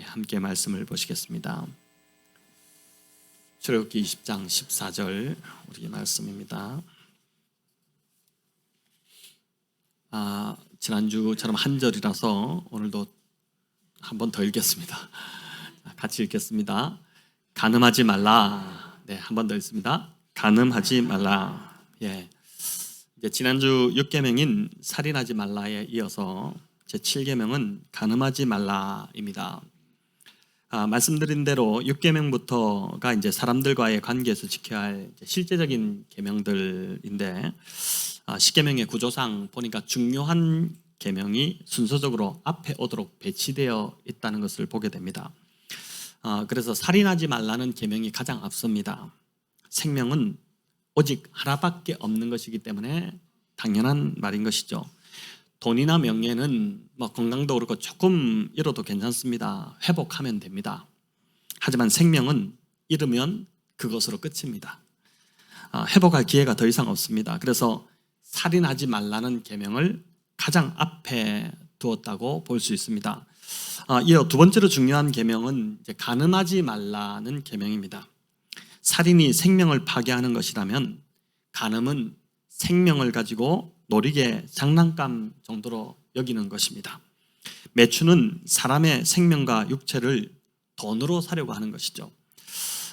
함께 말씀을 보시겠습니다. 출애굽기 20장 14절 우리의 말씀입니다. 지난주처럼 한 절이라서 오늘도 한 번 더 읽겠습니다. 같이 읽겠습니다. 간음하지 말라. 한 번 더 읽습니다. 간음하지 말라. 이제 지난주 6계명인 살인하지 말라에 이어서 제 7계명은 간음하지 말라입니다. 말씀드린 대로 6계명부터가 이제 사람들과의 관계에서 지켜야 할 실제적인 계명들인데 10계명의 구조상 보니까 중요한 계명이 순서적으로 앞에 오도록 배치되어 있다는 것을 보게 됩니다. 그래서 살인하지 말라는 계명이 가장 앞섭니다. 생명은 오직 하나밖에 없는 것이기 때문에 당연한 말인 것이죠. 돈이나 명예는 건강도 그렇고 조금 잃어도 괜찮습니다. 회복하면 됩니다. 하지만 생명은 잃으면 그것으로 끝입니다. 회복할 기회가 더 이상 없습니다. 그래서 살인하지 말라는 계명을 가장 앞에 두었다고 볼 수 있습니다. 이어 두 번째로 중요한 계명은 간음하지 말라는 계명입니다. 살인이 생명을 파괴하는 것이라면 간음은 생명을 가지고 노리개 장난감 정도로 여기는 것입니다. 매춘은 사람의 생명과 육체를 돈으로 사려고 하는 것이죠.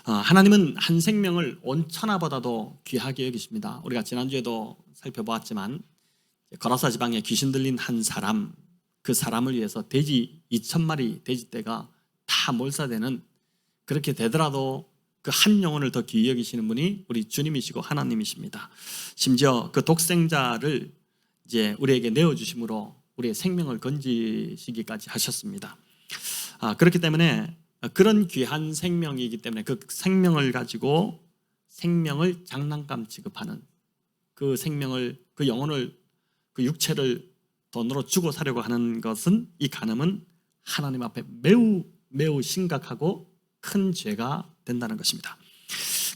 하나님은 한 생명을 온 천하보다도 귀하게 여기십니다. 우리가 지난주에도 살펴보았지만 거라사 지방에 귀신 들린 한 사람, 그 사람을 위해서 돼지 2,000마리 돼지떼가 다 몰사되는, 그렇게 되더라도 그 한 영혼을 더 귀히 여기시는 분이 우리 주님이시고 하나님이십니다. 심지어 그 독생자를 이제 우리에게 내어주심으로 우리의 생명을 건지시기까지 하셨습니다. 그렇기 때문에 그런 귀한 생명이기 때문에 그 생명을 가지고 생명을 장난감 취급하는, 그 생명을, 그 영혼을, 그 육체를 돈으로 주고 사려고 하는 것은, 이 간음은 하나님 앞에 매우 매우 심각하고 큰 죄가 된다는 것입니다.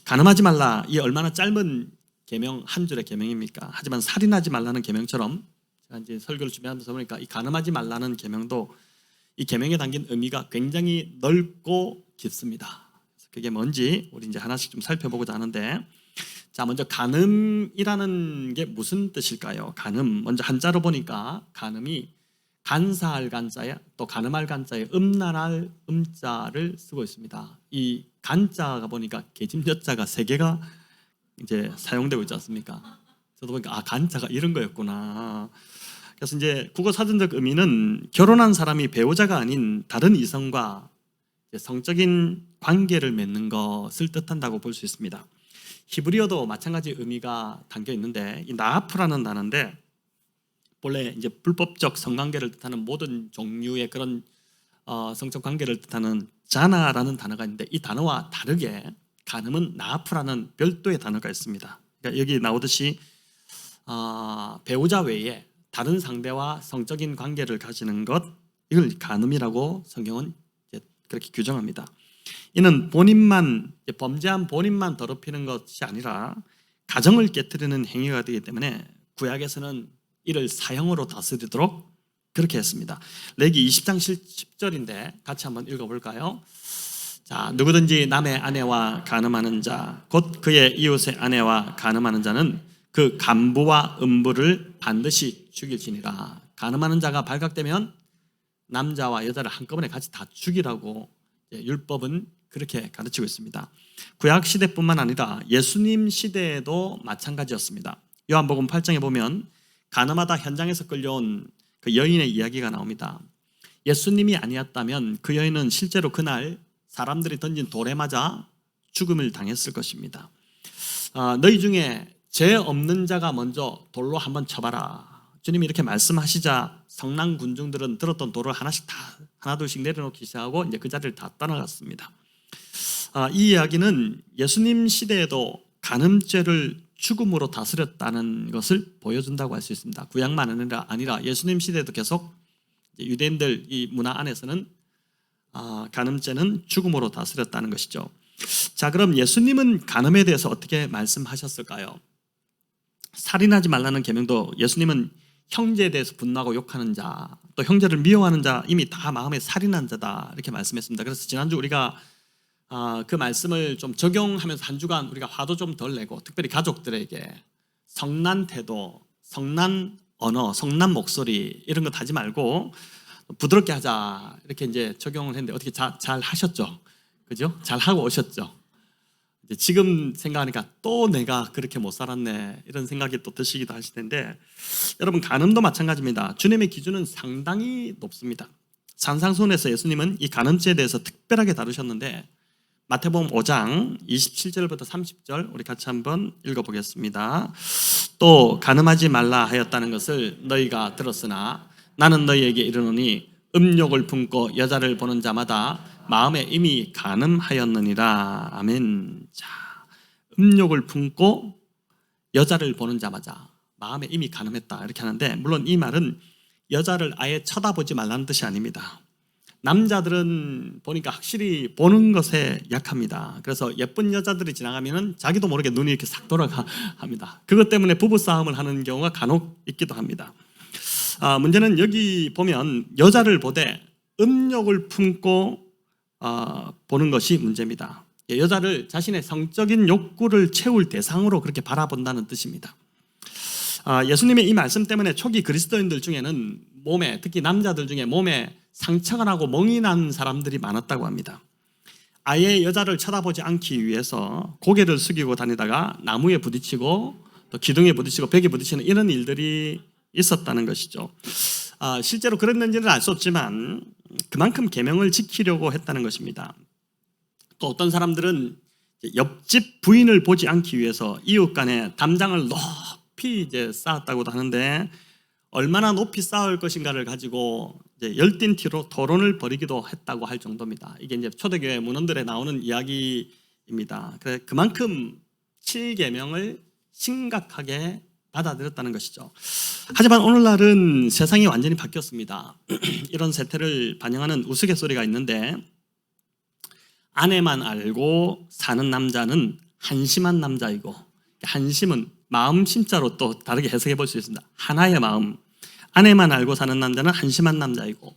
간음하지 말라, 이 얼마나 짧은 계명, 한 줄의 계명입니까? 하지만 살인하지 말라는 계명처럼 제가 이제 설교를 준비하면서 보니까 이 간음하지 말라는 계명도 이 계명에 담긴 의미가 굉장히 넓고 깊습니다. 그게 뭔지 우리 이제 하나씩 좀 살펴보고자 하는데, 자, 먼저 간음이라는 게 무슨 뜻일까요? 간음, 먼저 한자로 보니까 간음이 간사할 간자에 또 간음할 간자에 음란할 음자를 쓰고 있습니다. 이 간자가 보니까 계집여자가 3개가 이제 사용되고 있지 않습니까? 저도 보니까 간자가 이런 거였구나. 그래서 이제 국어 사전적 의미는 결혼한 사람이 배우자가 아닌 다른 이성과 성적인 관계를 맺는 것을 뜻한다고 볼 수 있습니다. 히브리어도 마찬가지 의미가 담겨 있는데, 이 나아프라는 단어인데 본래 이제 불법적 성관계를 뜻하는 모든 종류의 그런 성적 관계를 뜻하는 자나라는 단어가 있는데, 이 단어와 다르게 간음은 나아프라는 별도의 단어가 있습니다. 그러니까 여기 나오듯이 배우자 외에 다른 상대와 성적인 관계를 가지는 것, 이걸 간음이라고 성경은 그렇게 규정합니다. 이는 본인만, 범죄한 본인만 더럽히는 것이 아니라 가정을 깨트리는 행위가 되기 때문에 구약에서는 이를 사형으로 다스리도록 그렇게 했습니다. 레위기 20장 10절인데 같이 한번 읽어볼까요? 자, 누구든지 남의 아내와 간음하는 자, 곧 그의 이웃의 아내와 간음하는 자는 그 간부와 음부를 반드시 죽일지니라. 간음하는 자가 발각되면 남자와 여자를 한꺼번에 같이 다 죽이라고 율법은 그렇게 가르치고 있습니다. 구약 시대뿐만 아니라 예수님 시대에도 마찬가지였습니다. 요한복음 8장에 보면 간음하다 현장에서 끌려온 그 여인의 이야기가 나옵니다. 예수님이 아니었다면 그 여인은 실제로 그날 사람들이 던진 돌에 맞아 죽음을 당했을 것입니다. 너희 중에 죄 없는 자가 먼저 돌로 한번 쳐봐라. 주님이 이렇게 말씀하시자 성난 군중들은 들었던 돌을 하나씩 다 하나둘씩 내려놓기 시작하고 이제 그 자리를 다 떠나갔습니다. 이 이야기는 예수님 시대에도 간음죄를 죽음으로 다스렸다는 것을 보여준다고 할 수 있습니다. 구약만 아니라 예수님 시대에도 계속 유대인들 이 문화 안에서는 간음죄는 죽음으로 다스렸다는 것이죠. 자, 그럼 예수님은 간음에 대해서 어떻게 말씀하셨을까요? 살인하지 말라는 계명도 예수님은 형제에 대해서 분노하고 욕하는 자, 또 형제를 미워하는 자 이미 다 마음에 살인한 자다 이렇게 말씀했습니다. 그래서 지난주 우리가 그 말씀을 좀 적용하면서 한 주간 우리가 화도 좀 덜 내고 특별히 가족들에게 성난 태도, 성난 언어, 성난 목소리 이런 것 하지 말고 부드럽게 하자 이렇게 이제 적용을 했는데 어떻게 잘 하셨죠? 그죠? 잘 하고 오셨죠? 지금 생각하니까 또 내가 그렇게 못 살았네 이런 생각이 또 드시기도 하실 텐데, 여러분 간음도 마찬가지입니다. 주님의 기준은 상당히 높습니다. 산상수훈에서 예수님은 이 간음죄에 대해서 특별하게 다루셨는데 마태복음 5장 27절부터 30절 우리 같이 한번 읽어보겠습니다. 또 간음하지 말라 하였다는 것을 너희가 들었으나 나는 너희에게 이르노니 음욕을 품고 여자를 보는 자마다 마음에 이미 간음하였느니라. 아멘. 자, 음욕을 품고 여자를 보는 자마다 마음에 이미 간음했다 이렇게 하는데, 물론 이 말은 여자를 아예 쳐다보지 말라는 뜻이 아닙니다. 남자들은 보니까 확실히 보는 것에 약합니다. 그래서 예쁜 여자들이 지나가면 자기도 모르게 눈이 이렇게 싹 돌아갑니다. 그것 때문에 부부싸움을 하는 경우가 간혹 있기도 합니다. 문제는 여기 보면 여자를 보되 음욕을 품고 보는 것이 문제입니다. 여자를 자신의 성적인 욕구를 채울 대상으로 그렇게 바라본다는 뜻입니다. 예수님의 이 말씀 때문에 초기 그리스도인들 중에는 몸에, 특히 남자들 중에 몸에 상처가 나고 멍이 난 사람들이 많았다고 합니다. 아예 여자를 쳐다보지 않기 위해서 고개를 숙이고 다니다가 나무에 부딪히고 또 기둥에 부딪히고 벽에 부딪히는 이런 일들이 있었다는 것이죠. 실제로 그랬는지는 알 수 없지만 그만큼 계명을 지키려고 했다는 것입니다. 또 어떤 사람들은 옆집 부인을 보지 않기 위해서 이웃 간에 담장을 높이 이제 쌓았다고도 하는데, 얼마나 높이 쌓을 것인가를 가지고 이제 열띤티로 토론을 벌이기도 했다고 할 정도입니다. 이게 이제 초대교회 문헌들에 나오는 이야기입니다. 그만큼 7계명을 심각하게 받아들였다는 것이죠. 하지만 오늘날은 세상이 완전히 바뀌었습니다. 이런 세태를 반영하는 우스갯소리가 있는데, 아내만 알고 사는 남자는 한심한 남자이고, 한심은 마음 심자로 또 다르게 해석해 볼 수 있습니다. 하나의 마음. 아내만 알고 사는 남자는 한심한 남자이고,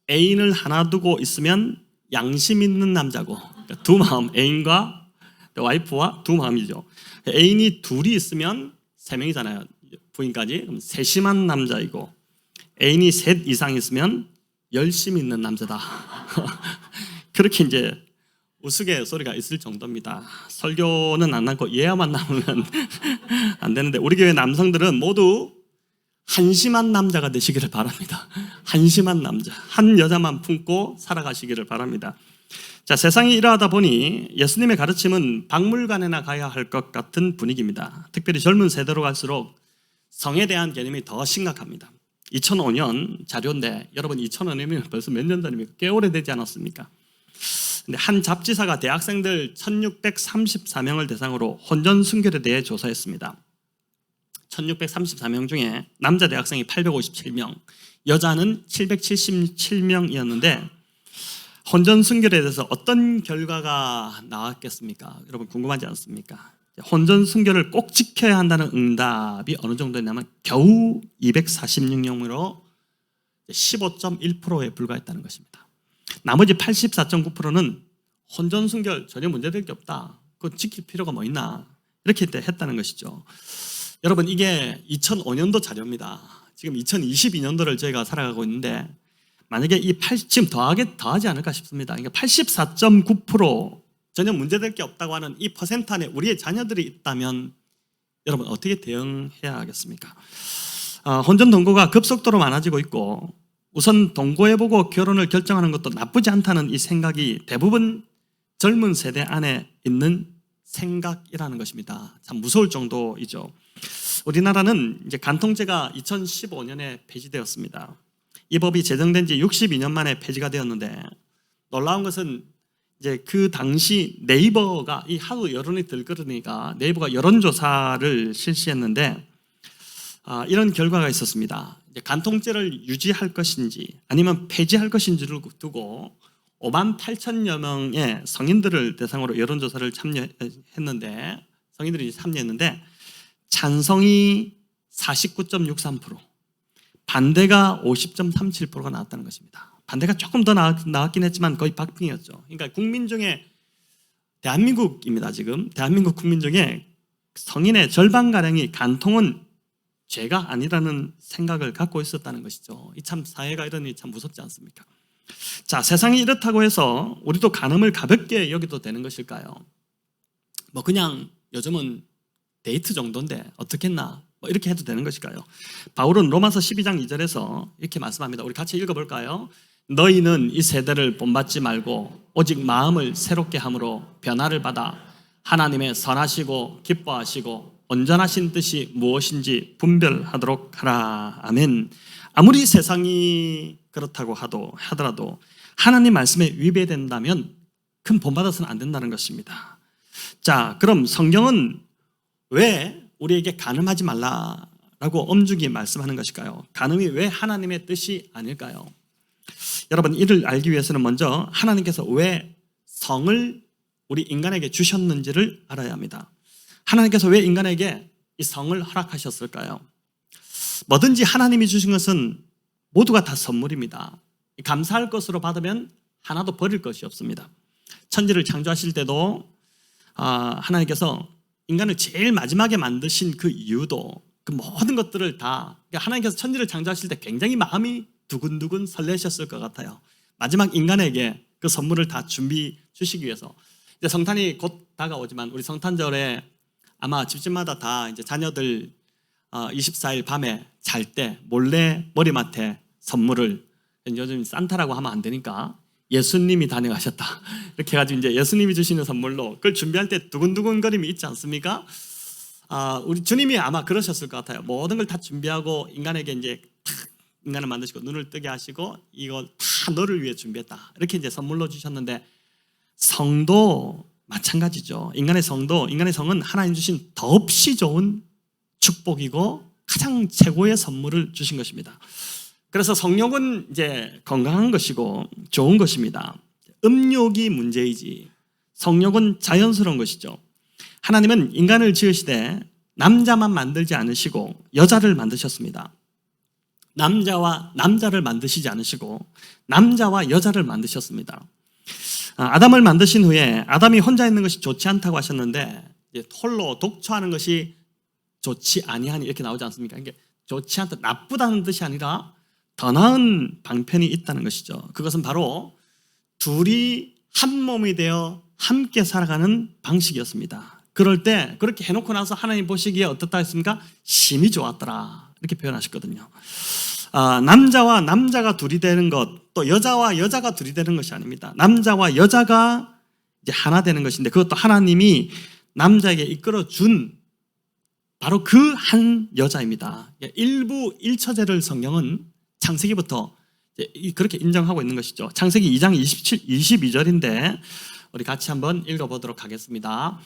애인을 하나 두고 있으면 양심 있는 남자고, 그러니까 두 마음, 애인과 와이프와 두 마음이죠. 애인이 둘이 있으면 세 명이잖아요. 부인까지. 그럼 세심한 남자이고, 애인이 셋 이상 있으면 열심 있는 남자다. 그렇게 이제 우스갯소리가 있을 정도입니다. 설교는 안 하고 예화만 나오면 안 되는데, 우리 교회 남성들은 모두 한심한 남자가 되시기를 바랍니다. 한심한 남자, 한 여자만 품고 살아가시기를 바랍니다. 자, 세상이 이러하다 보니 예수님의 가르침은 박물관에나 가야 할 것 같은 분위기입니다. 특별히 젊은 세대로 갈수록 성에 대한 개념이 더 심각합니다. 2005년 자료인데, 여러분 2005년이면 벌써 몇 년 전입니까? 꽤 오래되지 않았습니까? 근데 한 잡지사가 대학생들 1634명을 대상으로 혼전 순결에 대해 조사했습니다. 1634명 중에 남자 대학생이 857명, 여자는 777명이었는데 혼전 순결에 대해서 어떤 결과가 나왔겠습니까? 여러분 궁금하지 않습니까? 혼전 순결을 꼭 지켜야 한다는 응답이 어느 정도였냐면 겨우 246명으로 15.1%에 불과했다는 것입니다. 나머지 84.9%는 혼전 순결 전혀 문제될 게 없다, 그거 지킬 필요가 뭐 있나, 이렇게 했다는 것이죠. 여러분 이게 2005년도 자료입니다. 지금 2022년도를 저희가 살아가고 있는데, 만약에 지금 더하지 않을까 싶습니다. 그러니까 84.9% 전혀 문제될 게 없다고 하는 이 퍼센트 안에 우리의 자녀들이 있다면 여러분 어떻게 대응해야 하겠습니까? 혼전 동거가 급속도로 많아지고 있고, 우선 동거해보고 결혼을 결정하는 것도 나쁘지 않다는 이 생각이 대부분 젊은 세대 안에 있는 생각이라는 것입니다. 참 무서울 정도이죠. 우리나라는 이제 간통죄가 2015년에 폐지되었습니다. 이 법이 제정된 지 62년 만에 폐지가 되었는데, 놀라운 것은 이제 그 당시 네이버가 이 하도 여론이 들끓으니까 네이버가 여론조사를 실시했는데 이런 결과가 있었습니다. 이제 간통죄를 유지할 것인지 아니면 폐지할 것인지를 두고 5만 8천여 명의 성인들을 대상으로 여론조사를 성인들이 참여했는데 찬성이 49.63%, 반대가 50.37%가 나왔다는 것입니다. 반대가 조금 더 나왔긴 했지만 거의 박빙이었죠. 그러니까 국민 중에 대한민국입니다. 지금 대한민국 국민 중에 성인의 절반가량이 간통은 죄가 아니라는 생각을 갖고 있었다는 것이죠. 이 참 사회가 이러니 참 무섭지 않습니까? 자, 세상이 이렇다고 해서 우리도 간음을 가볍게 여기도 되는 것일까요? 뭐 그냥 요즘은 데이트 정도인데 어떻겠나 뭐 이렇게 해도 되는 것일까요? 바울은 로마서 12장 2절에서 이렇게 말씀합니다. 우리 같이 읽어볼까요? 너희는 이 세대를 본받지 말고 오직 마음을 새롭게 함으로 변화를 받아 하나님의 선하시고 기뻐하시고 온전하신 뜻이 무엇인지 분별하도록 하라. 아멘. 아무리 세상이 그렇다고 하더라도 하나님 말씀에 위배된다면 큰 본받아서는 안 된다는 것입니다. 자, 그럼 성경은 왜 우리에게 간음하지 말라라고 엄중히 말씀하는 것일까요? 간음이 왜 하나님의 뜻이 아닐까요? 여러분, 이를 알기 위해서는 먼저 하나님께서 왜 성을 우리 인간에게 주셨는지를 알아야 합니다. 하나님께서 왜 인간에게 이 성을 허락하셨을까요? 뭐든지 하나님이 주신 것은 모두가 다 선물입니다. 감사할 것으로 받으면 하나도 버릴 것이 없습니다. 천지를 창조하실 때도 하나님께서 인간을 제일 마지막에 만드신 그 이유도 그 모든 것들을 다 하나님께서 천지를 창조하실 때 굉장히 마음이 두근두근 설레셨을 것 같아요. 마지막 인간에게 그 선물을 다 준비 주시기 위해서. 이제 성탄이 곧 다가오지만 우리 성탄절에 아마 집집마다 다 이제 자녀들 24일 밤에 잘 때 몰래 머리맡에 선물을, 요즘 산타라고 하면 안 되니까 예수님이 다녀가셨다 이렇게 해가지고 이제 예수님이 주시는 선물로 그걸 준비할 때 두근두근거림이 있지 않습니까? 우리 주님이 아마 그러셨을 것 같아요. 모든 걸 다 준비하고 인간에게 이제 인간을 만드시고 눈을 뜨게 하시고 이거 다 너를 위해 준비했다 이렇게 이제 선물로 주셨는데, 성도 마찬가지죠. 인간의 성은 하나님 주신 더없이 좋은 축복이고 가장 최고의 선물을 주신 것입니다. 그래서 성욕은 이제 건강한 것이고 좋은 것입니다. 음욕이 문제이지 성욕은 자연스러운 것이죠. 하나님은 인간을 지으시되 남자만 만들지 않으시고 여자를 만드셨습니다. 남자와 남자를 만드시지 않으시고 남자와 여자를 만드셨습니다. 아담을 만드신 후에 아담이 혼자 있는 것이 좋지 않다고 하셨는데 홀로 독처하는 것이 좋지 아니하니 이렇게 나오지 않습니까? 이게 좋지 않다, 나쁘다는 뜻이 아니라 더 나은 방편이 있다는 것이죠. 그것은 바로 둘이 한 몸이 되어 함께 살아가는 방식이었습니다. 그럴 때 그렇게 해놓고 나서 하나님 보시기에 어떻다 했습니까? 심히 좋았더라 이렇게 표현하셨거든요. 남자와 남자가 둘이 되는 것, 또 여자와 여자가 둘이 되는 것이 아닙니다. 남자와 여자가 이제 하나 되는 것인데 그것도 하나님이 남자에게 이끌어준 바로 그 한 여자입니다. 일부 일처제를 성경은 창세기부터 그렇게 인정하고 있는 것이죠. 창세기 2장 22절인데 우리 같이 한번 읽어보도록 하겠습니다.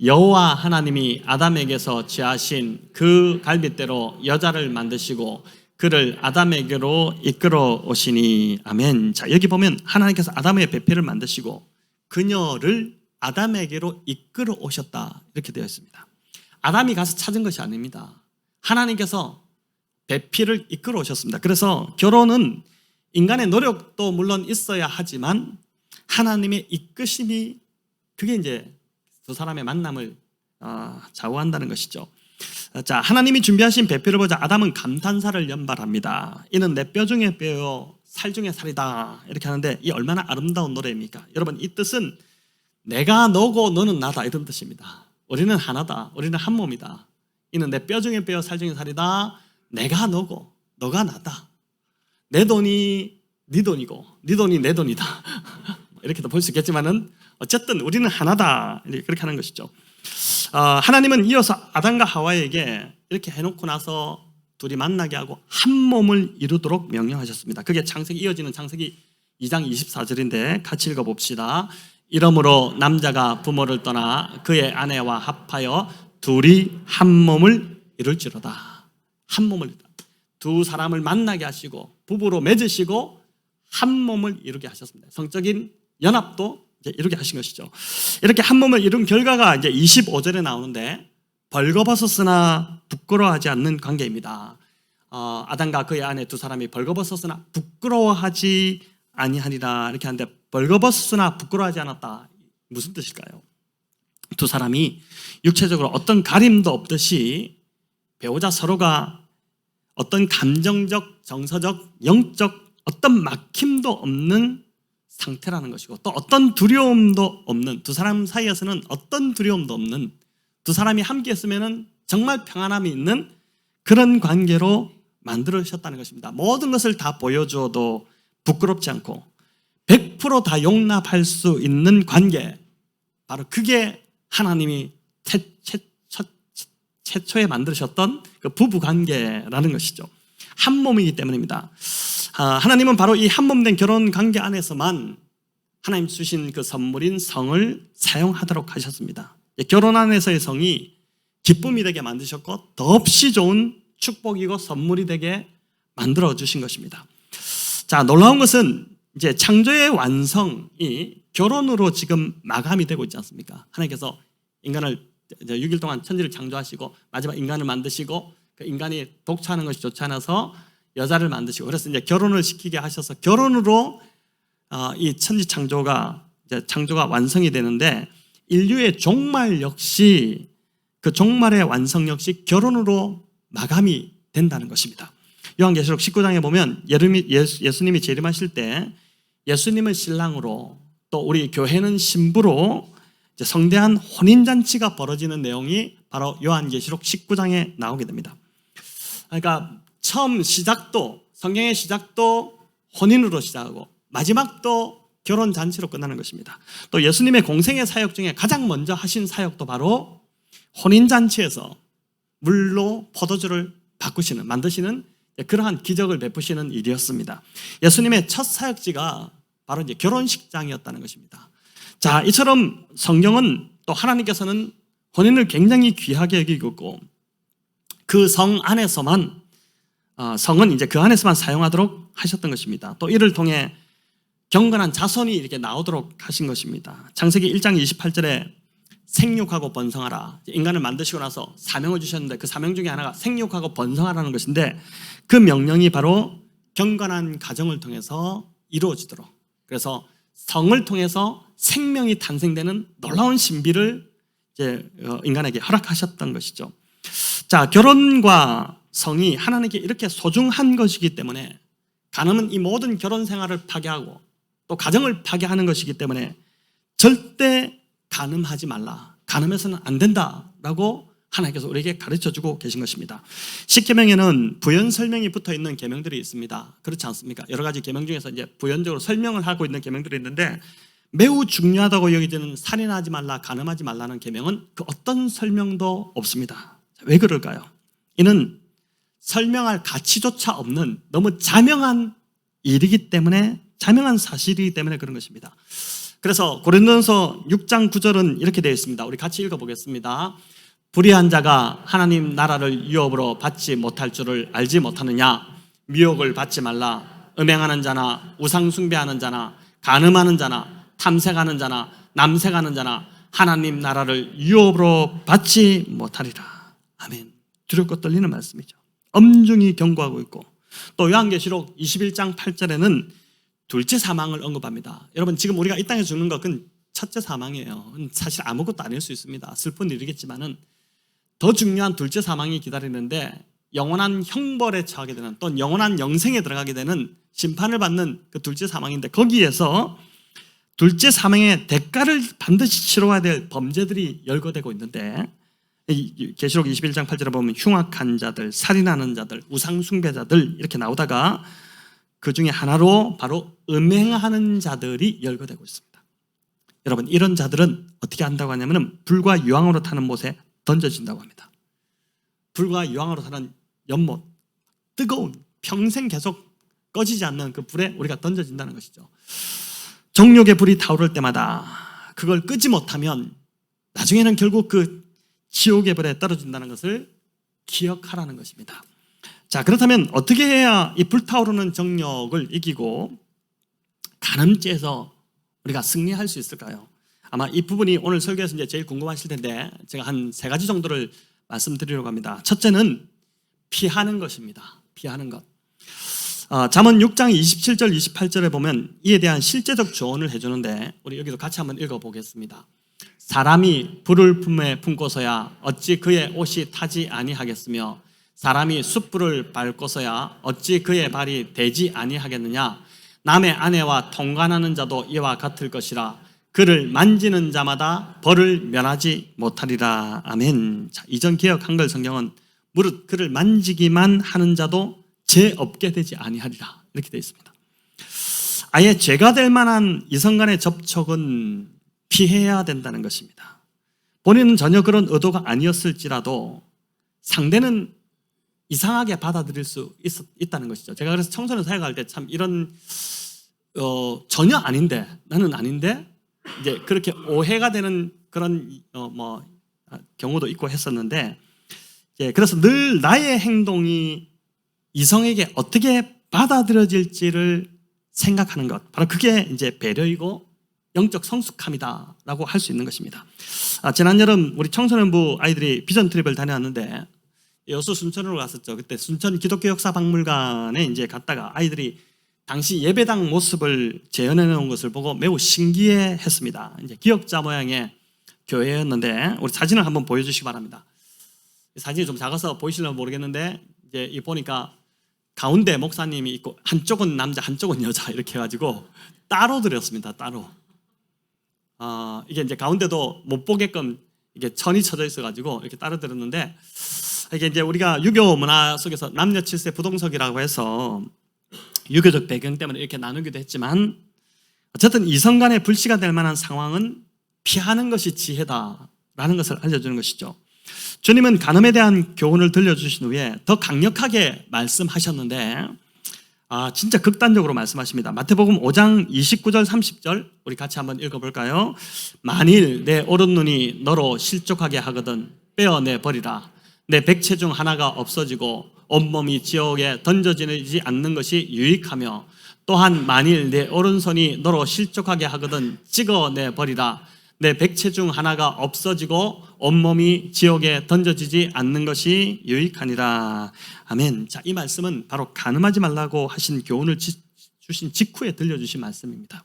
여호와 하나님이 아담에게서 취하신 그 갈빗대로 여자를 만드시고 그를 아담에게로 이끌어 오시니. 아멘. 자, 여기 보면 하나님께서 아담의 배필을 만드시고 그녀를 아담에게로 이끌어 오셨다 이렇게 되어 있습니다. 아담이 가서 찾은 것이 아닙니다. 하나님께서 배필을 이끌어 오셨습니다. 그래서 결혼은 인간의 노력도 물론 있어야 하지만 하나님의 이끄심이, 그게 이제 두 사람의 만남을 좌우한다는 것이죠. 자, 하나님이 준비하신 배필을 보자 아담은 감탄사를 연발합니다. 이는 내 뼈 중에 뼈요 살 중에 살이다 이렇게 하는데 이 얼마나 아름다운 노래입니까? 여러분, 이 뜻은 내가 너고 너는 나다 이런 뜻입니다. 우리는 하나다, 우리는 한 몸이다. 이는 내 뼈 중에 뼈요 살 중에 살이다. 내가 너고 너가 나다. 내 돈이 네 돈이고 네 돈이 내 돈이다 이렇게도 볼 수 있겠지만은 어쨌든 우리는 하나다 그렇게 하는 것이죠. 하나님은 이어서 아담과 하와에게 이렇게 해놓고 나서 둘이 만나게 하고 한 몸을 이루도록 명령하셨습니다. 그게 이어지는 창세기 2장 24절인데 같이 읽어봅시다. 이러므로 남자가 부모를 떠나 그의 아내와 합하여 둘이 한 몸을 이룰지로다. 한 몸을, 두 사람을 만나게 하시고 부부로 맺으시고 한 몸을 이루게 하셨습니다. 성적인 연합도 이렇게 하신 것이죠. 이렇게 한 몸을 이룬 결과가 이제 25절에 나오는데 벌거벗었으나 부끄러워하지 않는 관계입니다. 아담과 그의 아내 두 사람이 벌거벗었으나 부끄러워하지 아니하니라 이렇게 하는데, 벌거벗었으나 부끄러워하지 않았다, 무슨 뜻일까요? 두 사람이 육체적으로 어떤 가림도 없듯이 배우자 서로가 어떤 감정적, 정서적, 영적 어떤 막힘도 없는 상태라는 것이고, 또 어떤 두려움도 없는, 두 사람 사이에서는 어떤 두려움도 없는, 두 사람이 함께 있으면 정말 평안함이 있는 그런 관계로 만들어주셨다는 것입니다. 모든 것을 다 보여주어도 부끄럽지 않고 100% 다 용납할 수 있는 관계, 바로 그게 하나님이 최초에 만드셨던 그 부부관계라는 것이죠. 한 몸이기 때문입니다. 하나님은 바로 이 한 몸 된 결혼 관계 안에서만 하나님 주신 그 선물인 성을 사용하도록 하셨습니다. 결혼 안에서의 성이 기쁨이 되게 만드셨고, 더없이 좋은 축복이고 선물이 되게 만들어 주신 것입니다. 자, 놀라운 것은 이제 창조의 완성이 결혼으로 지금 마감이 되고 있지 않습니까? 하나님께서 인간을 6일 동안 천지를 창조하시고 마지막 인간을 만드시고, 그 인간이 독차하는 것이 좋지 않아서 여자를 만드시고, 그래서 이제 결혼을 시키게 하셔서 결혼으로 이 천지 창조가 이제 창조가 완성이 되는데, 인류의 종말 역시, 그 종말의 완성 역시 결혼으로 마감이 된다는 것입니다. 요한계시록 19장에 보면 예수님이 재림하실 때 예수님을 신랑으로, 또 우리 교회는 신부로 이제 성대한 혼인잔치가 벌어지는 내용이 바로 요한계시록 19장에 나오게 됩니다. 그러니까 처음 시작도, 성경의 시작도 혼인으로 시작하고 마지막도 결혼잔치로 끝나는 것입니다. 또 예수님의 공생의 사역 중에 가장 먼저 하신 사역도 바로 혼인잔치에서 물로 포도주를 만드시는 그러한 기적을 베푸시는 일이었습니다. 예수님의 첫 사역지가 바로 이제 결혼식장이었다는 것입니다. 자, 이처럼 성경은, 또 하나님께서는 혼인을 굉장히 귀하게 여기고 그 성 안에서만, 성은 이제 그 안에서만 사용하도록 하셨던 것입니다. 또 이를 통해 경건한 자손이 이렇게 나오도록 하신 것입니다. 창세기 1장 28절에 생육하고 번성하라, 인간을 만드시고 나서 사명을 주셨는데 그 사명 중에 하나가 생육하고 번성하라는 것인데, 그 명령이 바로 경건한 가정을 통해서 이루어지도록, 그래서 성을 통해서 생명이 탄생되는 놀라운 신비를 이제 인간에게 허락하셨던 것이죠. 자, 결혼과 성이 하나님께 이렇게 소중한 것이기 때문에, 간음은 이 모든 결혼 생활을 파괴하고 또 가정을 파괴하는 것이기 때문에 절대 간음하지 말라, 간음해서는 안 된다라고 하나님께서 우리에게 가르쳐주고 계신 것입니다. 10계명에는 부연 설명이 붙어있는 계명들이 있습니다. 그렇지 않습니까? 여러 가지 계명 중에서 이제 부연적으로 설명을 하고 있는 계명들이 있는데, 매우 중요하다고 여겨지는 살인하지 말라, 간음하지 말라는 계명은 그 어떤 설명도 없습니다. 왜 그럴까요? 이는 설명할 가치조차 없는 너무 자명한 일이기 때문에, 자명한 사실이기 때문에 그런 것입니다. 그래서 고린도전서 6장 9절은 이렇게 되어 있습니다. 우리 같이 읽어보겠습니다. 불의한 자가 하나님 나라를 유업으로 받지 못할 줄을 알지 못하느냐? 미혹을 받지 말라. 음행하는 자나 우상 숭배하는 자나 간음하는 자나 탐색하는 자나 남색하는 자나 하나님 나라를 유업으로 받지 못하리라. 아멘. 두렵고 떨리는 말씀이죠. 엄중히 경고하고 있고, 또 요한계시록 21장 8절에는 둘째 사망을 언급합니다. 여러분, 지금 우리가 이 땅에 죽는 것은 첫째 사망이에요. 사실 아무것도 아닐 수 있습니다. 슬픈 일이겠지만은 더 중요한 둘째 사망이 기다리는데, 영원한 형벌에 처하게 되는, 또 영원한 영생에 들어가게 되는, 심판을 받는 그 둘째 사망인데, 거기에서 둘째 사망의 대가를 반드시 치러야 될 범죄들이 열거되고 있는데, 계시록 21장 8절에 보면 흉악한 자들, 살인하는 자들, 우상 숭배자들 이렇게 나오다가 그 중에 하나로 바로 음행하는 자들이 열거되고 있습니다. 여러분, 이런 자들은 어떻게 한다고 하냐면 불과 유황으로 타는 못에 던져진다고 합니다. 불과 유황으로 타는 연못, 뜨거운, 평생 계속 꺼지지 않는 그 불에 우리가 던져진다는 것이죠. 정욕의 불이 타오를 때마다 그걸 끄지 못하면 나중에는 결국 그 지옥의 불에 떨어진다는 것을 기억하라는 것입니다. 자, 그렇다면 어떻게 해야 이 불타오르는 정욕을 이기고 간음죄에서 우리가 승리할 수 있을까요? 아마 이 부분이 오늘 설교에서 이제 제일 궁금하실 텐데, 제가 한 3가지 정도를 말씀드리려고 합니다. 첫째는 피하는 것입니다. 피하는 것. 잠언 6장 27절 28절에 보면 이에 대한 실제적 조언을 해주는데 우리 여기도 같이 한번 읽어보겠습니다. 사람이 불을 품에 품고서야 어찌 그의 옷이 타지 아니하겠으며 사람이 숯불을 밟고서야 어찌 그의 발이 되지 아니하겠느냐. 남의 아내와 통관하는 자도 이와 같을 것이라. 그를 만지는 자마다 벌을 면하지 못하리라. 아멘. 자, 이전 개역 한글 성경은 무릇 그를 만지기만 하는 자도 죄 없게 되지 아니하리라 이렇게 되어 있습니다. 아예 죄가 될 만한 이성 간의 접촉은 피해야 된다는 것입니다. 본인은 전혀 그런 의도가 아니었을지라도 상대는 이상하게 받아들일 수 있다는 것이죠. 제가 그래서 청소년 사역할 때 참 이런 전혀 아닌데 나는 아닌데 이제 그렇게 오해가 되는 그런 경우도 있고 했었는데 그래서 늘 나의 행동이 이성에게 어떻게 받아들여질지를 생각하는 것, 바로 그게 이제 배려이고 영적 성숙함이다라고 할 수 있는 것입니다. 지난 여름 우리 청소년부 아이들이 비전 트립을 다녀왔는데 여수 순천으로 갔었죠. 그때 순천 기독교 역사 박물관에 이제 갔다가 아이들이 당시 예배당 모습을 재현해 놓은 것을 보고 매우 신기해했습니다. 이제 기역자 모양의 교회였는데 우리 사진을 한번 보여주시기 바랍니다. 사진이 좀 작아서 보이실려면 모르겠는데 이제 이 보니까 가운데 목사님이 있고 한쪽은 남자 한쪽은 여자 이렇게 해가지고 따로 드렸습니다. 따로. 이게 이제 가운데도 못 보게끔 이게 천이 쳐져 있어가지고 이렇게 따로 드렸는데 이게 이제 우리가 유교 문화 속에서 남녀 7세 부동석이라고 해서 유교적 배경 때문에 이렇게 나누기도 했지만 어쨌든 이성 간의 불씨가 될 만한 상황은 피하는 것이 지혜다라는 것을 알려주는 것이죠. 주님은 간음에 대한 교훈을 들려주신 후에 더 강력하게 말씀하셨는데 진짜 극단적으로 말씀하십니다. 마태복음 5장 29절 30절 우리 같이 한번 읽어볼까요? 만일 내 오른눈이 너로 실족하게 하거든 빼어내 버리라. 내 백체 중 하나가 없어지고 온몸이 지옥에 던져지지 않는 것이 유익하며 또한 만일 내 오른손이 너로 실족하게 하거든 찍어내 버리라. 내 백체 중 하나가 없어지고 온몸이 지옥에 던져지지 않는 것이 유익하니라. 아멘. 자, 이 말씀은 바로 간음하지 말라고 하신 교훈을 주신 직후에 들려주신 말씀입니다.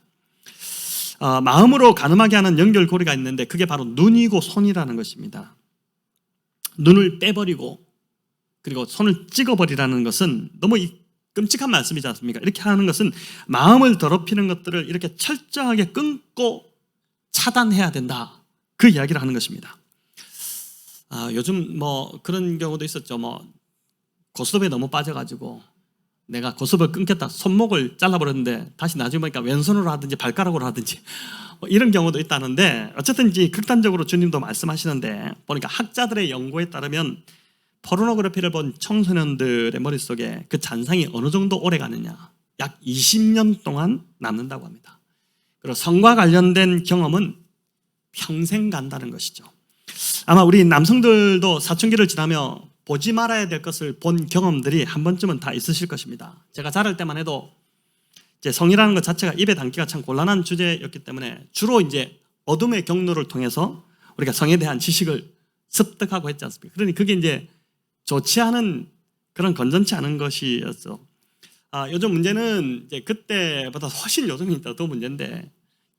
마음으로 간음하게 하는 연결고리가 있는데 그게 바로 눈이고 손이라는 것입니다. 눈을 빼버리고 그리고 손을 찍어버리라는 것은 너무 끔찍한 말씀이지 않습니까? 이렇게 하는 것은 마음을 더럽히는 것들을 이렇게 철저하게 끊고 차단해야 된다. 그 이야기를 하는 것입니다. 요즘 그런 경우도 있었죠. 고스톱에 너무 빠져가지고 내가 고스톱을 끊겠다. 손목을 잘라버렸는데 다시 나중에 보니까 왼손으로 하든지 발가락으로 하든지 이런 경우도 있다는데 어쨌든 이제 극단적으로 주님도 말씀하시는데 보니까 학자들의 연구에 따르면 포르노그래피를 본 청소년들의 머릿속에 그 잔상이 어느 정도 오래 가느냐. 약 20년 동안 남는다고 합니다. 그리고 성과 관련된 경험은 평생 간다는 것이죠. 아마 우리 남성들도 사춘기를 지나며 보지 말아야 될 것을 본 경험들이 한 번쯤은 다 있으실 것입니다. 제가 자랄 때만 해도 이제 성이라는 것 자체가 입에 담기가 참 곤란한 주제였기 때문에 주로 이제 어둠의 경로를 통해서 우리가 성에 대한 지식을 습득하고 했지 않습니까? 그러니 그게 이제 좋지 않은 그런 건전치 않은 것이었죠. 요즘 문제는 이제 그때보다 훨씬 요즘이 더 문제인데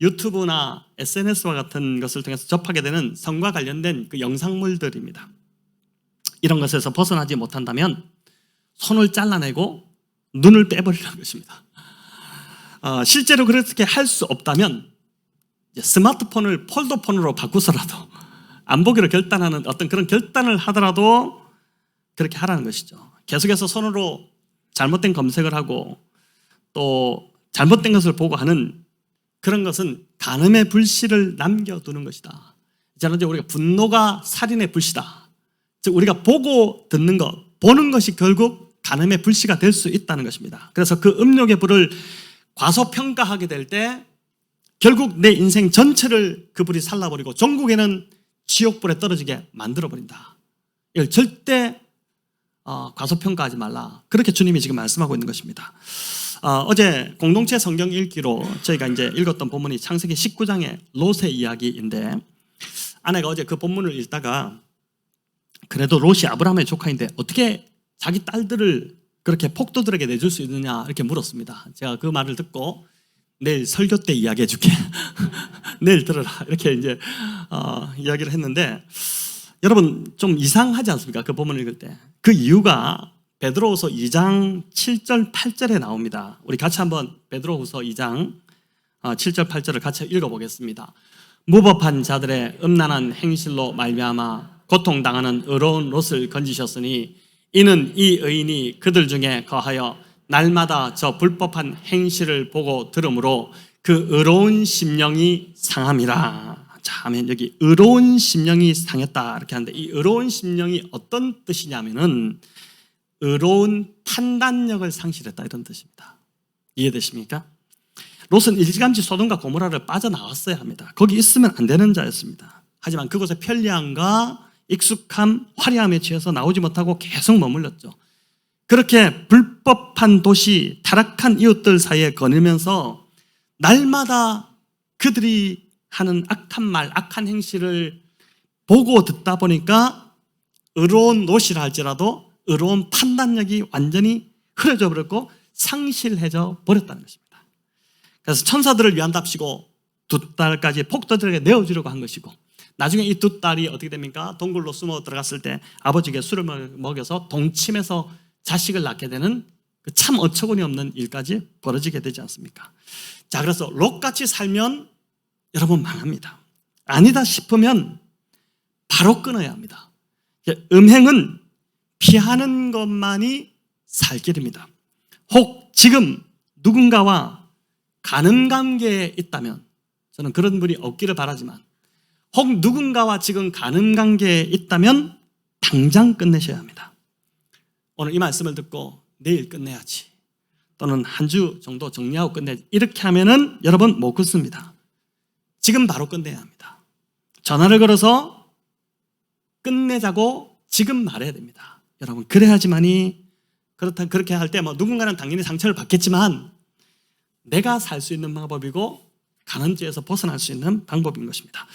유튜브나 SNS와 같은 것을 통해서 접하게 되는 성과 관련된 그 영상물들입니다. 이런 것에서 벗어나지 못한다면 손을 잘라내고 눈을 빼버리라는 것입니다. 실제로 그렇게 할 수 없다면 스마트폰을 폴더폰으로 바꾸서라도 안 보기로 결단하는 어떤 그런 결단을 하더라도 그렇게 하라는 것이죠. 계속해서 손으로 잘못된 검색을 하고 또 잘못된 것을 보고 하는 그런 것은 간음의 불씨를 남겨두는 것이다. 저는 이제 우리가 분노가 살인의 불씨다. 즉 우리가 보고 듣는 것, 보는 것이 결국 간음의 불씨가 될 수 있다는 것입니다. 그래서 그 음욕의 불을 과소평가하게 될 때 결국 내 인생 전체를 그 불이 살라버리고 종국에는 지옥불에 떨어지게 만들어버린다. 이걸 절대 과소평가하지 말라. 그렇게 주님이 지금 말씀하고 있는 것입니다. 어제 공동체 성경 읽기로 저희가 이제 읽었던 본문이 창세기 19장의 롯의 이야기인데 아내가 어제 그 본문을 읽다가 그래도 롯이 아브라함의 조카인데 어떻게 자기 딸들을 그렇게 폭도들에게 내줄 수 있느냐 이렇게 물었습니다. 제가 그 말을 듣고 내일 설교 때 이야기해 줄게. 내일 들어라 이렇게 이제 이야기를 했는데, 여러분 좀 이상하지 않습니까? 그 본문을 읽을 때. 그 이유가 베드로후서 2장 7절 8절에 나옵니다. 우리 같이 한번 베드로후서 2장 7절 8절을 같이 읽어보겠습니다. 무법한 자들의 음란한 행실로 말미암아 고통당하는 의로운 롯을 건지셨으니 이는 이 의인이 그들 중에 거하여 날마다 저 불법한 행실을 보고 들으므로 그 의로운 심령이 상함이라. 자, 하면 여기 의로운 심령이 상했다 이렇게 하는데, 이 의로운 심령이 어떤 뜻이냐면은 의로운 판단력을 상실했다 이런 뜻입니다. 이해되십니까? 롯은 일찌감치 소돔과 고모라를 빠져나왔어야 합니다. 거기 있으면 안 되는 자였습니다. 하지만 그곳의 편리함과 익숙함, 화려함에 취해서 나오지 못하고 계속 머물렀죠. 그렇게 불법한 도시, 타락한 이웃들 사이에 거닐면서 날마다 그들이 하는 악한 말, 악한 행실을 보고 듣다 보니까 의로운 롯이라 할지라도 의로운 판단력이 완전히 흐려져 버렸고 상실해져 버렸다는 것입니다. 그래서 천사들을 위한답시고 두 딸까지 폭도들에게 내어주려고 한 것이고, 나중에 이 두 딸이 어떻게 됩니까? 동굴로 숨어 들어갔을 때 아버지에게 술을 먹여서 동침해서 자식을 낳게 되는 그 참 어처구니 없는 일까지 벌어지게 되지 않습니까? 자, 그래서 롯같이 살면 여러분 망합니다. 아니다 싶으면 바로 끊어야 합니다. 음행은 피하는 것만이 살 길입니다. 혹 지금 누군가와 간음관계에 있다면, 저는 그런 분이 없기를 바라지만, 혹 누군가와 지금 간음관계에 있다면 당장 끝내셔야 합니다. 오늘 이 말씀을 듣고 내일 끝내야지, 또는 한 주 정도 정리하고 끝내야지, 이렇게 하면은 여러분 못 끊습니다. 지금 바로 끝내야 합니다. 전화를 걸어서 끝내자고 지금 말해야 됩니다. 여러분 그래야지만이, 그렇게 할 때 누군가는 당연히 상처를 받겠지만 내가 살 수 있는 방법이고 간음죄에서 벗어날 수 있는 방법인 것입니다.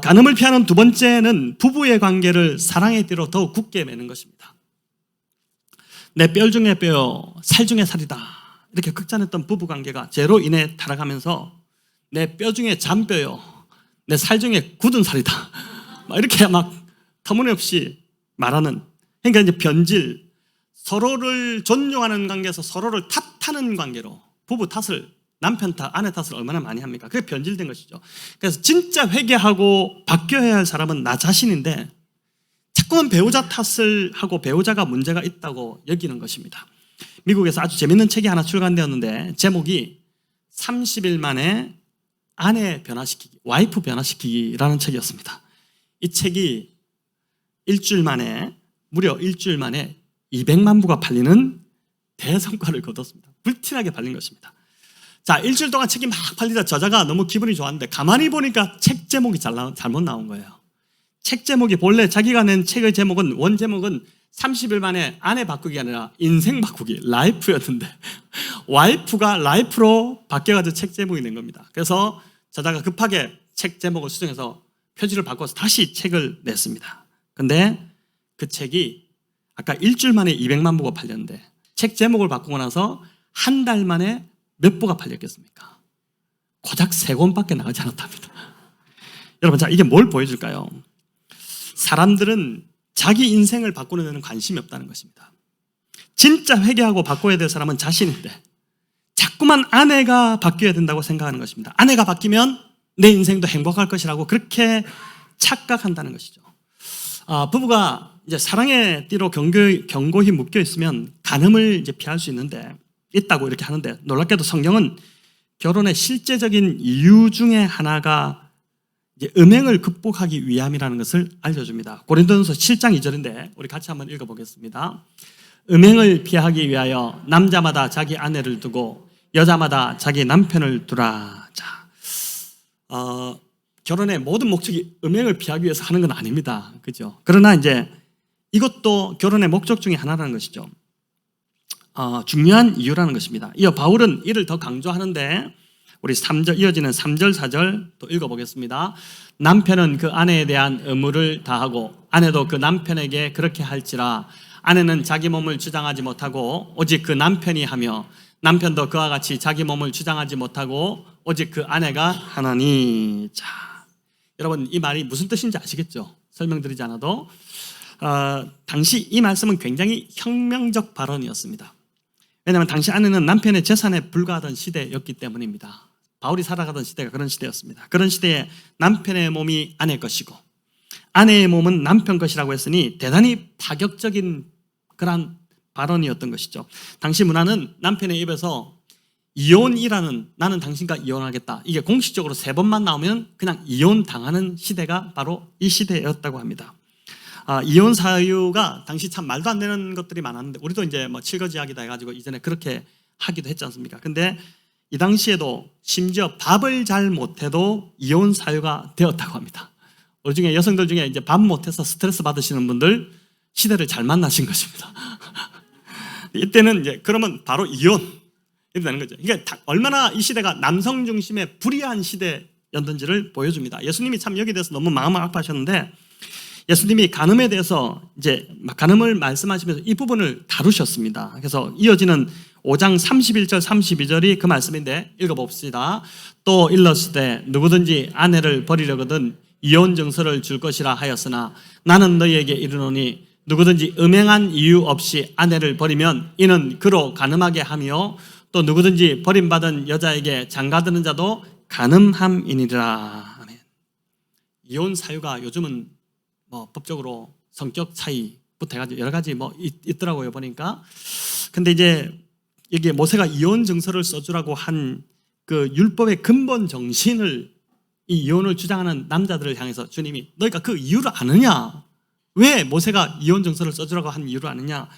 간음을 피하는 두 번째는 부부의 관계를 사랑의 띠로 더욱 굳게 매는 것입니다. 내 뼈 중에 뼈요, 살 중에 살이다 이렇게 극찬했던 부부 관계가 죄로 인해 타락하면서 내 뼈 중에 잔뼈요, 내 살 중에 굳은 살이다 이렇게 막 터무니없이 말하는, 그러니까 이제 변질, 서로를 존중하는 관계에서 서로를 탓하는 관계로, 부부 탓을, 남편 탓, 아내 탓을 얼마나 많이 합니까? 그게 변질된 것이죠. 그래서 진짜 회개하고 바뀌어야 할 사람은 나 자신인데 자꾸만 배우자 탓을 하고 배우자가 문제가 있다고 여기는 것입니다. 미국에서 아주 재밌는 책이 하나 출간되었는데 제목이 30일 만에 아내 변화시키기, 와이프 변화시키기라는 책이었습니다. 이 책이 무려 일주일 만에 200만 부가 팔리는 대성과를 거뒀습니다. 불티나게 팔린 것입니다. 자, 일주일 동안 책이 막 팔리다 저자가 너무 기분이 좋았는데 가만히 보니까 책 제목이 잘못 나온 거예요. 책 제목이 본래 자기가 낸 책의 제목은, 원 제목은 30일 만에 아내 바꾸기가 아니라 인생 바꾸기, 라이프였는데 와이프가 라이프로 바뀌어가지고 책 제목이 된 겁니다. 그래서 저자가 급하게 책 제목을 수정해서 표지를 바꿔서 다시 책을 냈습니다. 근데 그 책이 아까 일주일 만에 200만 부가 팔렸는데 책 제목을 바꾸고 나서 한 달 만에 몇 부가 팔렸겠습니까? 고작 3권밖에 나가지 않았답니다. 여러분, 자, 이게 뭘 보여줄까요? 사람들은 자기 인생을 바꾸는 데는 관심이 없다는 것입니다. 진짜 회개하고 바꿔야 될 사람은 자신인데 자꾸만 아내가 바뀌어야 된다고 생각하는 것입니다. 아내가 바뀌면 내 인생도 행복할 것이라고 그렇게 착각한다는 것이죠. 부부가 이제 사랑의 띠로 견고히 묶여 있으면 간음을 이제 피할 수 있다고 이렇게 하는데, 놀랍게도 성경은 결혼의 실제적인 이유 중에 하나가 이제 음행을 극복하기 위함이라는 것을 알려줍니다. 고린도전서 7장 2절인데 우리 같이 한번 읽어보겠습니다. 음행을 피하기 위하여 남자마다 자기 아내를 두고 여자마다 자기 남편을 두라. 자, 결혼의 모든 목적이 음행을 피하기 위해서 하는 건 아닙니다. 그죠? 그러나 이제 이것도 결혼의 목적 중에 하나라는 것이죠. 중요한 이유라는 것입니다. 이어 바울은 이를 더 강조하는데 우리 3절, 이어지는 3절, 4절 또 읽어보겠습니다. 남편은 그 아내에 대한 의무를 다하고 아내도 그 남편에게 그렇게 할지라. 아내는 자기 몸을 주장하지 못하고 오직 그 남편이 하며 남편도 그와 같이 자기 몸을 주장하지 못하고 오직 그 아내가 하나니. 자, 여러분 이 말이 무슨 뜻인지 아시겠죠? 설명드리지 않아도 당시 이 말씀은 굉장히 혁명적 발언이었습니다. 왜냐하면 당시 아내는 남편의 재산에 불과하던 시대였기 때문입니다. 바울이 살아가던 시대가 그런 시대였습니다. 그런 시대에 남편의 몸이 아내 것이고 아내의 몸은 남편 것이라고 했으니 대단히 파격적인 그런 발언이었던 것이죠. 당시 문화는 남편의 입에서 이혼이라는, 나는 당신과 이혼하겠다, 이게 공식적으로 3번만 나오면 그냥 이혼 당하는 시대가 바로 이 시대였다고 합니다. 이혼 사유가 당시 참 말도 안 되는 것들이 많았는데 우리도 이제 뭐 칠거지약이다 해가지고 이전에 그렇게 하기도 했지 않습니까? 근데 이 당시에도 심지어 밥을 잘 못해도 이혼 사유가 되었다고 합니다. 우리 중에 여성들 중에 이제 밥 못해서 스트레스 받으시는 분들 시대를 잘 만나신 것입니다. 이때는 이제 그러면 바로 이혼 이렇게 되는 거죠. 그러니까 얼마나 이 시대가 남성 중심의 불의한 시대였는지를 보여줍니다. 예수님이 참 여기에 대해서 너무 마음을 아파하셨는데 예수님이 간음에 대해서 이제 간음을 말씀하시면서 이 부분을 다루셨습니다. 그래서 이어지는 5장 31절 32절이 그 말씀인데 읽어봅시다. 또 일렀으되 누구든지 아내를 버리려거든 이혼 증서를 줄 것이라 하였으나 나는 너희에게 이르노니 누구든지 음행한 이유 없이 아내를 버리면 이는 그로 간음하게 하며 또 누구든지 버림받은 여자에게 장가드는 자도 간음함이니라. 아멘. 이혼 사유가 요즘은 뭐 법적으로 성격 차이부터 해가지고 여러 가지 뭐 있더라고요 보니까. 근데 이제 여기에 모세가 이혼 증서를 써주라고 한 그 율법의 근본 정신을 이 이혼을 주장하는 남자들을 향해서 주님이 너희가 그 이유를 아느냐? 왜 모세가 이혼 증서를 써주라고 한 이유를 아느냐?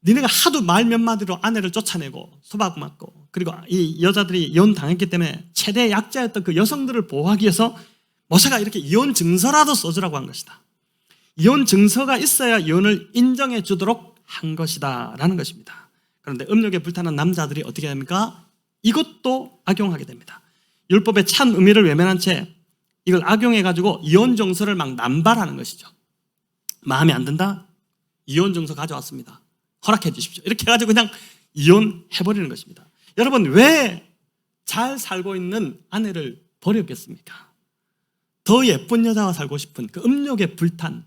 니네가 하도 말 몇 마디로 아내를 쫓아내고 소박 맞고 그리고 이 여자들이 이혼 당했기 때문에 최대 약자였던 그 여성들을 보호하기 위해서 모세가 이렇게 이혼 증서라도 써주라고 한 것이다. 이혼 증서가 있어야 이혼을 인정해 주도록 한 것이다 라는 것입니다. 그런데 음욕에 불타는 남자들이 어떻게 됩니까? 이것도 악용하게 됩니다. 율법의 참 의미를 외면한 채 이걸 악용해가지고 이혼 증서를 막 남발하는 것이죠. 마음에 안 든다? 이혼 증서 가져왔습니다. 허락해 주십시오. 이렇게 해가지고 그냥 이혼해버리는 것입니다. 여러분 왜 잘 살고 있는 아내를 버렸겠습니까? 더 예쁜 여자와 살고 싶은 그 음욕에 불탄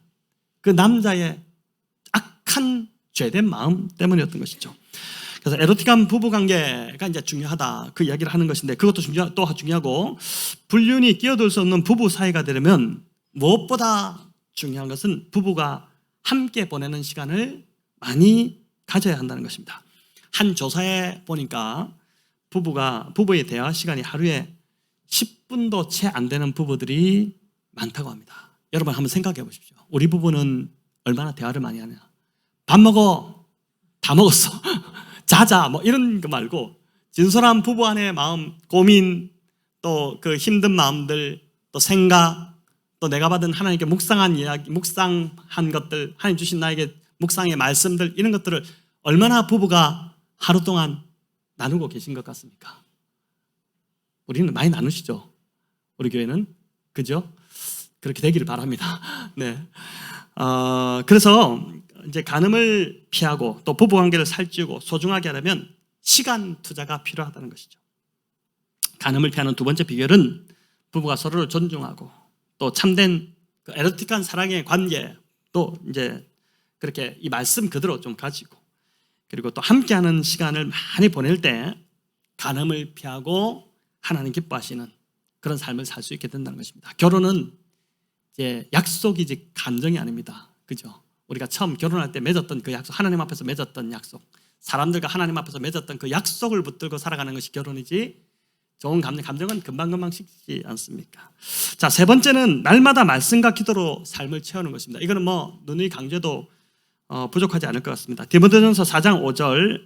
그 남자의 악한 죄된 마음 때문이었던 것이죠. 그래서 에로틱한 부부관계가 이제 중요하다 그 이야기를 하는 것인데 그것도 또 중요하고 불륜이 끼어들 수 없는 부부 사이가 되려면 무엇보다 중요한 것은 부부가 함께 보내는 시간을 많이 가져야 한다는 것입니다. 한 조사에 보니까 부부의 대화 시간이 하루에 10분도 채 안 되는 부부들이 많다고 합니다. 여러분 한번 생각해 보십시오. 우리 부부는 얼마나 대화를 많이 하냐? 밥 먹어? 다 먹었어. 자자 뭐 이런 거 말고 진솔한 부부 안의 마음, 고민, 또 그 힘든 마음들, 또 생각, 또 내가 받은 하나님께 묵상한 이야기, 묵상한 것들, 하나님 주신 나에게 묵상의 말씀들 이런 것들을 얼마나 부부가 하루 동안 나누고 계신 것 같습니까? 우리는 많이 나누시죠? 우리 교회는 그죠? 그렇게 되기를 바랍니다. 네. 그래서 이제 간음을 피하고 또 부부관계를 살찌우고 소중하게 하려면 시간 투자가 필요하다는 것이죠. 간음을 피하는 두 번째 비결은 부부가 서로를 존중하고 또 참된 그 에로틱한 사랑의 관계 또 이제 그렇게 이 말씀 그대로 좀 가지고 그리고 또 함께하는 시간을 많이 보낼 때 간음을 피하고 하나님 기뻐하시는 그런 삶을 살 수 있게 된다는 것입니다. 결혼은 이제 약속이지 감정이 아닙니다. 그죠? 우리가 처음 결혼할 때 맺었던 그 약속, 하나님 앞에서 맺었던 약속, 사람들과 하나님 앞에서 맺었던 그 약속을 붙들고 살아가는 것이 결혼이지 좋은 감정은 금방금방 식지 않습니까? 자, 세 번째는 날마다 말씀과 기도로 삶을 채우는 것입니다. 이거는 뭐 누누이 강조해도 부족하지 않을 것 같습니다. 디모데전서 4장 5절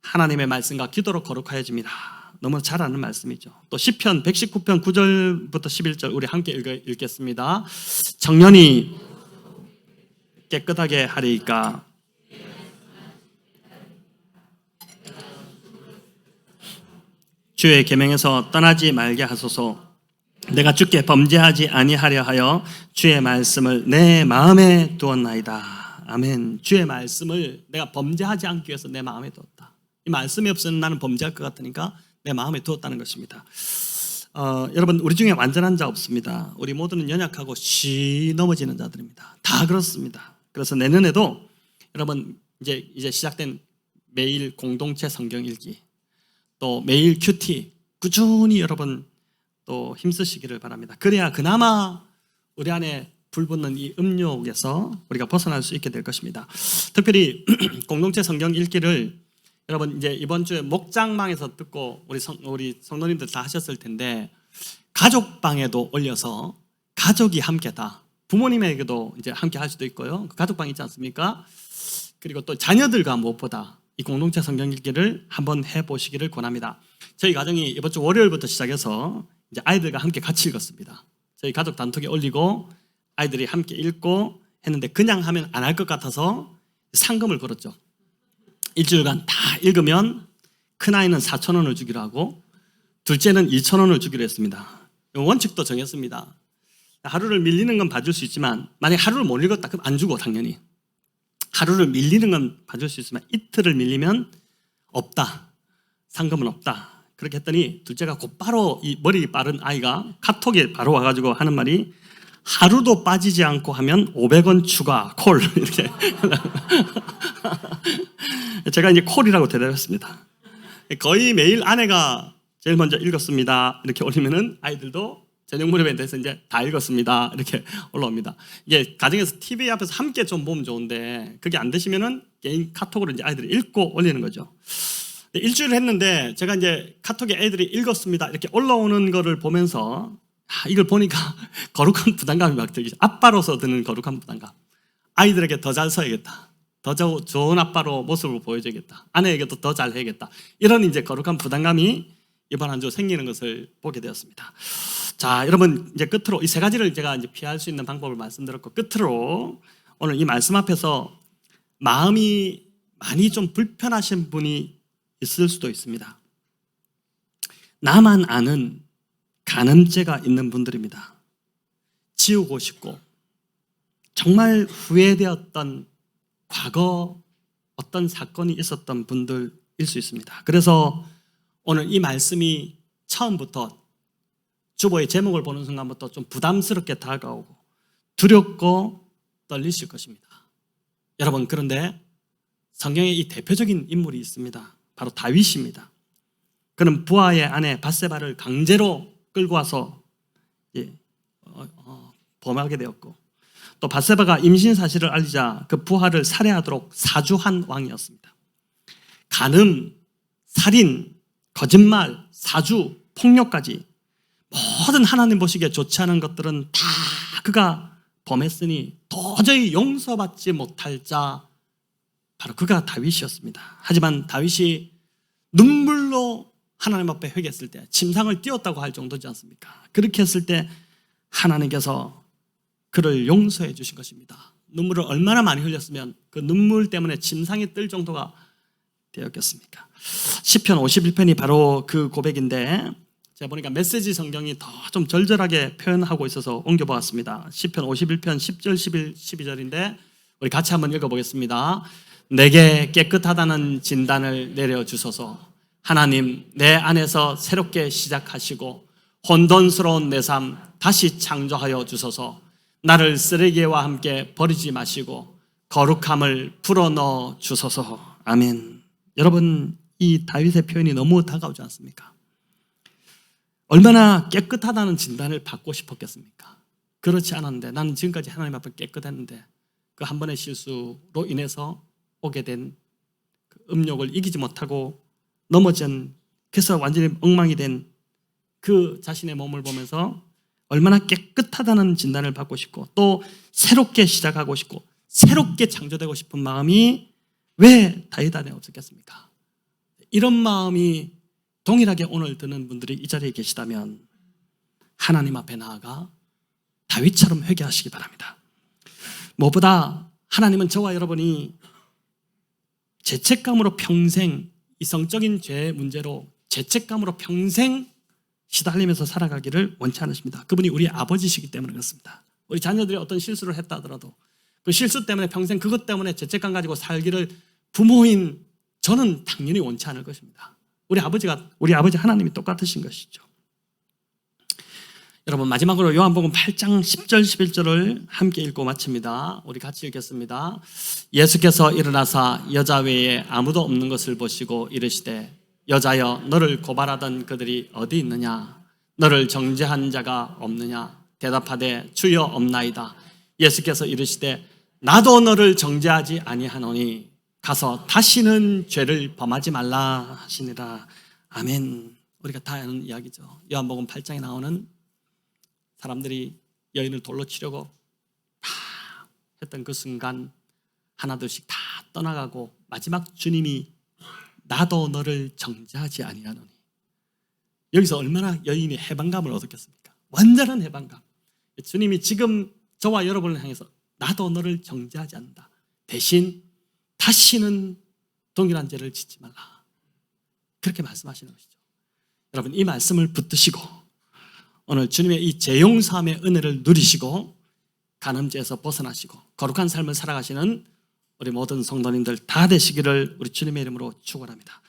하나님의 말씀과 기도로 거룩하여집니다. 너무 잘 아는 말씀이죠. 또 시편 119편 9절부터 11절 우리 함께 읽겠습니다. 정년이 깨끗하게 하리이까 주의 계명에서 떠나지 말게 하소서. 내가 주께 범죄하지 아니하려 하여 주의 말씀을 내 마음에 두었나이다. 아멘. 주의 말씀을 내가 범죄하지 않기 위해서 내 마음에 두었다. 이 말씀이 없으면 나는 범죄할 것 같으니까 내 마음에 두었다는 것입니다. 여러분, 우리 중에 완전한 자 없습니다. 우리 모두는 연약하고 쉬 넘어지는 자들입니다. 다 그렇습니다. 그래서 내년에도 여러분 이제 시작된 매일 공동체 성경 읽기, 또 매일 큐티 꾸준히 여러분 또 힘쓰시기를 바랍니다. 그래야 그나마 우리 안에 불붙는 이 음욕에서 우리가 벗어날 수 있게 될 것입니다. 특별히 공동체 성경 읽기를 여러분 이제 이번 주에 목장방에서 듣고 우리 성도님들 다 하셨을 텐데, 가족방에도 올려서 가족이 함께 다, 부모님에게도 이제 함께 할 수도 있고요. 그 가족방 있지 않습니까? 그리고 또 자녀들과 무엇보다 이 공동체 성경 읽기를 한번 해보시기를 권합니다. 저희 가정이 이번 주 월요일부터 시작해서 이제 아이들과 함께 같이 읽었습니다. 저희 가족 단톡에 올리고 아이들이 함께 읽고 했는데, 그냥 하면 안 할 것 같아서 상금을 걸었죠. 일주일간 다 읽으면 큰아이는 4,000원을 주기로 하고 둘째는 2,000원을 주기로 했습니다. 원칙도 정했습니다. 하루를 밀리는 건 봐줄 수 있지만 만약에 하루를 못 읽었다 그럼 안 주고, 당연히 하루를 밀리는 건 봐줄 수 있지만 이틀을 밀리면 없다, 상금은 없다. 그렇게 했더니 둘째가 곧바로, 이 머리 빠른 아이가 카톡에 바로 와가지고 하는 말이, 하루도 빠지지 않고 하면 500원 추가 콜, 이렇게 제가 이제 콜이라고 대답했습니다. 거의 매일 아내가 제일 먼저 읽었습니다 이렇게 올리면은 아이들도 저녁 무렵에 대해서 이제 다 읽었습니다 이렇게 올라옵니다. 이게 가정에서 TV 앞에서 함께 좀 보면 좋은데, 그게 안 되시면은 개인 카톡으로 이제 아이들이 읽고 올리는 거죠. 일주일 했는데 제가 이제 카톡에 애들이 읽었습니다 이렇게 올라오는 거를 보면서 이걸 보니까 거룩한 부담감이 막 들기, 아빠로서 드는 거룩한 부담감. 아이들에게 더 잘 써야겠다, 더 좋은 아빠로 모습을 보여줘야겠다, 아내에게도 더 잘 해야겠다, 이런 이제 거룩한 부담감이 이번 한 주 생기는 것을 보게 되었습니다. 자, 여러분 이제 끝으로 이 세 가지를 제가 이제 피할 수 있는 방법을 말씀드렸고, 끝으로 오늘 이 말씀 앞에서 마음이 많이 좀 불편하신 분이 있을 수도 있습니다. 나만 아는 간음죄가 있는 분들입니다. 지우고 싶고 정말 후회되었던 과거 어떤 사건이 있었던 분들일 수 있습니다. 그래서 오늘 이 말씀이 처음부터 주보의 제목을 보는 순간부터 좀 부담스럽게 다가오고 두렵고 떨리실 것입니다. 여러분, 그런데 성경에 이 대표적인 인물이 있습니다. 바로 다윗입니다. 그는 부하의 아내 밧세바를 강제로 끌고 와서 범하게 되었고, 또 밧세바가 임신 사실을 알리자 그 부하를 살해하도록 사주한 왕이었습니다. 간음, 살인, 거짓말, 사주, 폭력까지 모든 하나님 보시기에 좋지 않은 것들은 다 그가 범했으니 도저히 용서받지 못할 자, 바로 그가 다윗이었습니다. 하지만 다윗이 눈물로 하나님 앞에 회개했을 때, 침상을 띄웠다고 할 정도지 않습니까? 그렇게 했을 때 하나님께서 그를 용서해 주신 것입니다. 눈물을 얼마나 많이 흘렸으면 그 눈물 때문에 침상이 뜰 정도가 되었겠습니까? 시편 51편이 바로 그 고백인데, 제가 보니까 메시지 성경이 더 좀 절절하게 표현하고 있어서 옮겨보았습니다. 시편 51편 10절 11, 12절인데 우리 같이 한번 읽어보겠습니다. 내게 깨끗하다는 진단을 내려주소서. 하나님, 내 안에서 새롭게 시작하시고 혼돈스러운 내 삶 다시 창조하여 주소서. 나를 쓰레기와 함께 버리지 마시고 거룩함을 불어넣어 주소서. 아멘. 여러분, 이 다윗의 표현이 너무 다가오지 않습니까? 얼마나 깨끗하다는 진단을 받고 싶었겠습니까? 그렇지 않았는데, 나는 지금까지 하나님 앞에 깨끗했는데 그 한 번의 실수로 인해서 오게 된 그 음욕을 이기지 못하고 넘어진, 그래서 완전히 엉망이 된 그 자신의 몸을 보면서 얼마나 깨끗하다는 진단을 받고 싶고, 또 새롭게 시작하고 싶고 새롭게 창조되고 싶은 마음이 왜 다윗 안에 없었겠습니까? 이런 마음이 동일하게 오늘 드는 분들이 이 자리에 계시다면 하나님 앞에 나아가 다윗처럼 회개하시기 바랍니다. 무엇보다 하나님은 저와 여러분이 죄책감으로 평생, 이 성적인 죄 문제로 죄책감으로 평생 시달리면서 살아가기를 원치 않으십니다. 그분이 우리 아버지시기 때문에 그렇습니다. 우리 자녀들이 어떤 실수를 했다 하더라도 그 실수 때문에 평생 그것 때문에 죄책감 가지고 살기를 부모인 저는 당연히 원치 않을 것입니다. 우리 아버지 하나님이 똑같으신 것이죠. 여러분, 마지막으로 요한복음 8장 10절 11절을 함께 읽고 마칩니다. 우리 같이 읽겠습니다. 예수께서 일어나사 여자 외에 아무도 없는 것을 보시고 이르시되 여자여, 너를 고발하던 그들이 어디 있느냐? 너를 정죄한 자가 없느냐? 대답하되 주여, 없나이다. 예수께서 이르시되 나도 너를 정죄하지 아니하노니 가서 다시는 죄를 범하지 말라 하시니라. 아멘. 우리가 다 아는 이야기죠. 요한복음 8장에 나오는 사람들이 여인을 돌로 치려고 다 했던 그 순간 하나둘씩 다 떠나가고 마지막 주님이 나도 너를 정죄하지 아니하노니. 여기서 얼마나 여인이 해방감을 얻었겠습니까? 완전한 해방감. 주님이 지금 저와 여러분을 향해서 나도 너를 정죄하지 않는다. 대신 다시는 동일한 죄를 짓지 말라. 그렇게 말씀하시는 것이죠. 여러분, 이 말씀을 붙드시고 오늘 주님의 이 죄용서함의 은혜를 누리시고 간음죄에서 벗어나시고 거룩한 삶을 살아가시는 우리 모든 성도님들 다 되시기를 우리 주님의 이름으로 축원합니다.